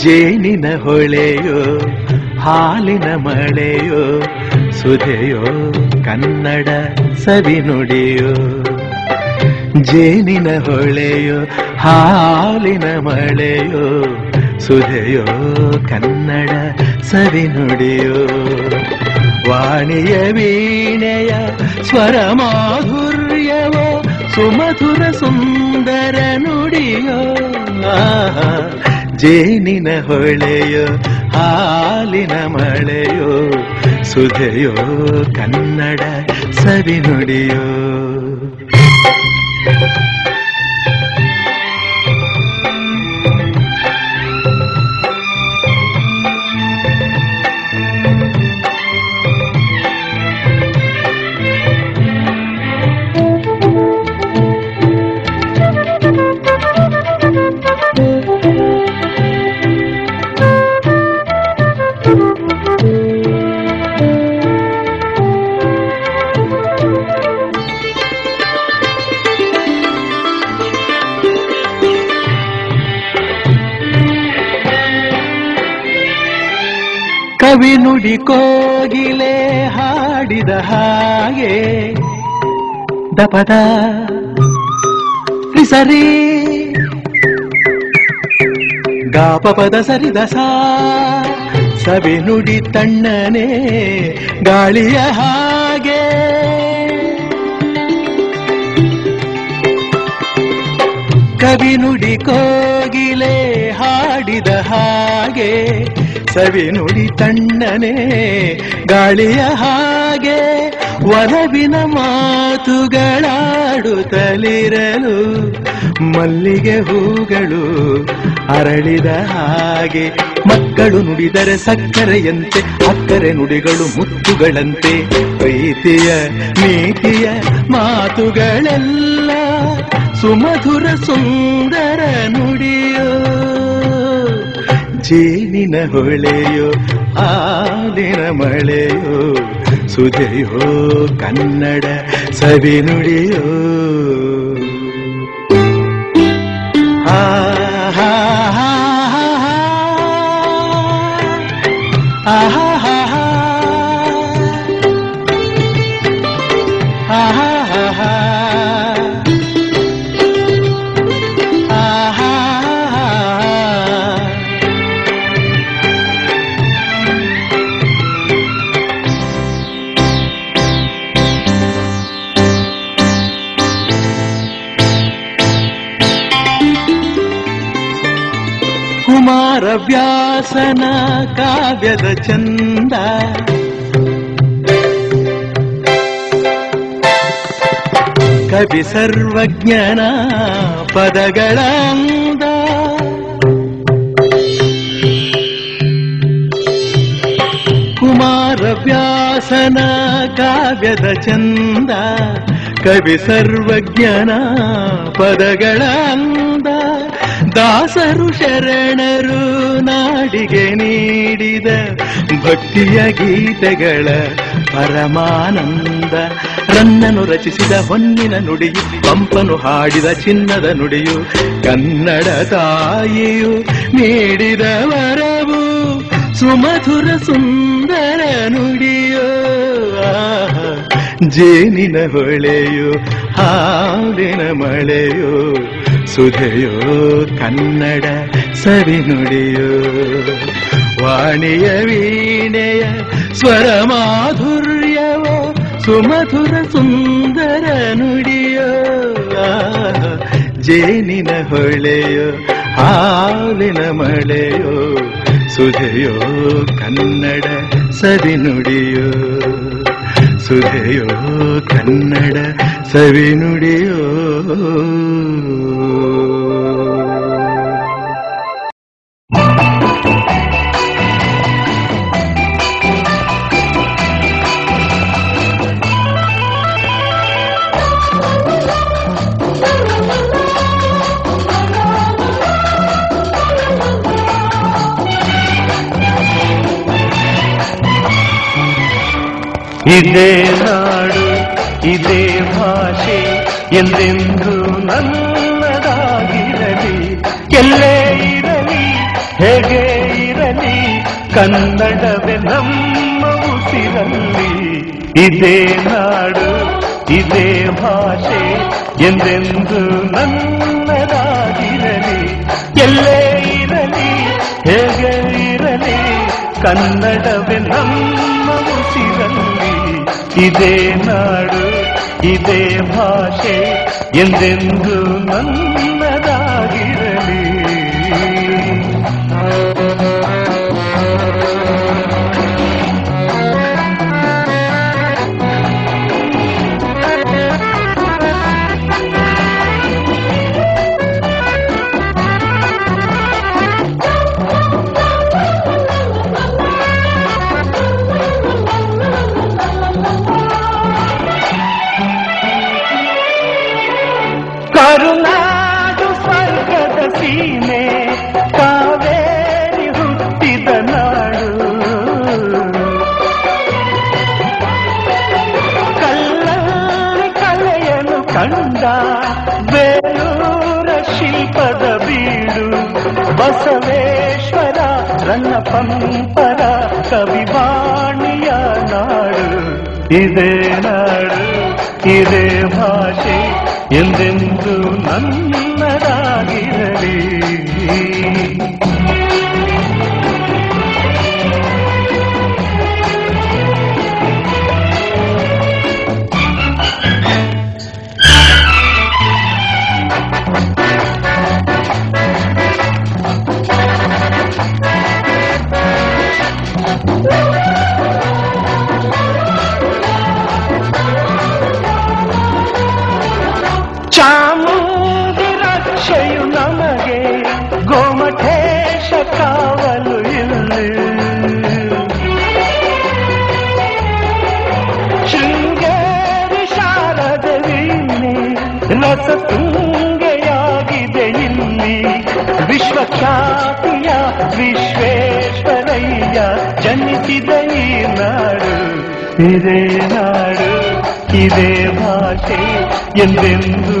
ಜೇನಿನ ಹೊಳೆಯೋ ಹಾಲಿನ ಮಳೆಯೋ ಸುಧೆಯೋ ಕನ್ನಡ ಸವಿನುಡಿಯೋ. ಜೇನಿನ ಹೊಳೆಯೋ ಹಾಲಿನ ಮಳೆಯೋ ಸುಧೆಯೋ ಕನ್ನಡ ಸವಿನುಡಿಯೋ. ವಾಣಿಯ ವೀಣೆಯ ಸ್ವರ ಮಾಧುರ್ಯವೋ ಸುಮಧುರ ಸುಂದರ ನುಡಿಯೋ. ಜೇನಿನ ಹೊಳೆಯೋ ಹಾಲಿನ ಮಳೆಯೋ ಸುಧೆಯೋ ಕನ್ನಡ ಸವಿನುಡಿಯೋ. ಕವಿ ನುಡಿ ಕೋಗಿಲೆ ಹಾಡಿದ ಹಾಗೆ ದಪದ ಸರಿ ಗಾಪಪದ ಸರಿದ ಸಾ ಸವಿ ನುಡಿ ತಣ್ಣನೆ ಗಾಳಿಯ ಹಾಗೆ. ಕವಿ ನುಡಿ ಕೋಗಿಲೆ ಹಾಡಿದ ಹಾಗೆ ಸವಿ ನುಡಿ ತಣ್ಣನೆ ಗಾಳಿಯ ಹಾಗೆ. ಒಲವಿನ ಮಾತುಗಳಾಡುತ್ತಲಿರಲು ಮಲ್ಲಿಗೆ ಹೂಗಳು ಅರಳಿದ ಹಾಗೆ. ಮಕ್ಕಳು ನುಡಿದರೆ ಸಕ್ಕರೆಯಂತೆ ಅಕ್ಕರೆ ನುಡಿಗಳು ಮುತ್ತುಗಳಂತೆ. ಪ್ರೀತಿಯ ನೀತಿಯ ಮಾತುಗಳೆಲ್ಲ ಸುಮಧುರ ಸುಂದರ ನುಡಿಯೋ. ಜೇನಿನ ಹೊಳೆಯೋ ಹಾಲಿನ ಮಳೆಯೋ ಸುಧೆಯೋ ಕನ್ನಡ ಸವಿನುಡಿಯೋ. ಕುಮಾರವ್ಯಾಸನ ಕಾವ್ಯದ ಚಂದ ಕವಿ ಸರ್ವಜ್ಞನ ಪದಗಳ ಅಂದ. ಕುಮಾರವ್ಯಾಸನ ಕಾವ್ಯದ ಚಂದ ಕವಿ ಸರ್ವಜ್ಞನ ಪದಗಳ ಅಂದ. ದಾಸರು ಶರಣರು ನಾಡಿಗೆ ನೀಡಿದ ಭಕ್ತಿಯ ಗೀತೆಗಳ ಪರಮಾನಂದ. ರನ್ನನು ರಚಿಸಿದ ಹೊನ್ನಿನ ನುಡಿಯು ಪಂಪನು ಹಾಡಿದ ಚಿನ್ನದ ನುಡಿಯು ಕನ್ನಡ ತಾಯಿಯು ನೀಡಿದ ವರವು ಸುಮಧುರ ಸುಂದರ ನುಡಿಯೋ. ಜೇನಿನ ಹೊಳೆಯೋ ಹಾಲಿನ ಮಳೆಯೋ ಸುಧೆಯೋ ಕನ್ನಡ ಸವಿನುಡಿಯೋ. ವಾಣಿಯ ವೀಣೆಯ ಸ್ವರ ಮಾಧುರ್ಯವೋ ಸುಮಧುರ ಸುಂದರ ನುಡಿಯೋ. ಜೇನಿನ ಹೊಳೆಯೋ ಹಾಲಿನ ಮಳೆಯೋ ಸುಧೆಯೋ ಕನ್ನಡ ಸವಿನುಡಿಯೋ. ಸುಧೆಯೋ ಕನ್ನಡ ಸವಿನುಡಿಯೋ. ಇದೇ ನಾಡು ಇದೇ ಭಾಷೆ ಎಂದೆಂದು ನನ್ನದಾಗಿರಲಿ. ಎಲ್ಲೇ ಇರಲಿ ಹೇಗೆ ಕನ್ನಡವೇ ನಮ್ಮ ಉಸಿರಲ್ಲಿ. ಇದೇ ನಾಡು ಇದೇ ಭಾಷೆ ಎಂದೆಂದು ನನ್ನದಾಗಿರಲಿ. ಎಲ್ಲೇ ಇರಲಿ ಹೇಗೆ ಇರಲಿ ಕನ್ನಡವೇ ನಮ್ಮ ಉಸಿರಲ್ಲಿ. ಇದೇ ನಾಡು ಇದೇ ಭಾಷೆ ಎಂದೆಂದು ನನ್ನದಾಗಿರಲಿ. ಕರುನಾಡು ಸ್ವರ್ಗದ ಸೀಮೆ ಕಾವೇರಿ ಹುಟ್ಟಿದ ನಾಡು. ಕಲ್ಲಲ್ಲಿ ಕಲೆಯನ್ನು ಕಂಡ ಬೇಲೂರ ಶಿಲ್ಪದ ಬೀಡು. ಬಸವೇಶ್ವರ ರನ್ನ ಪಂಪರ ಕವಿವಾಣಿಯ ನಾಡು. ಇದೇ ನಾಡು ಇದೇ ಭಾಷೆ ಎಂದೆಂದು ನನ್ನದಾಗಿರಲಿ. ಚಾಮುಂಡಿ ರಕ್ಷೆಯು ನಮಗೆ ಗೋಮಠೇಶ ಕಾವಲು ಇಲ್ಲಿ. ಶೃಂಗೇರಿ ಶಾರದ ವೀಣೆ ರಸತುಂಗೆಯಾಗಿದೆ ಇಲ್ಲಿ. ವಿಶ್ವಖ್ಯಾತಿಯ ವಿಶ್ವೇಶ್ವರಯ್ಯ ಜನಿಸಿದ ಈ ನಾಡು. ಇದೇ ನಾಡು ಇದೇ ಭಾಷೆ ಎಂದೆಂದು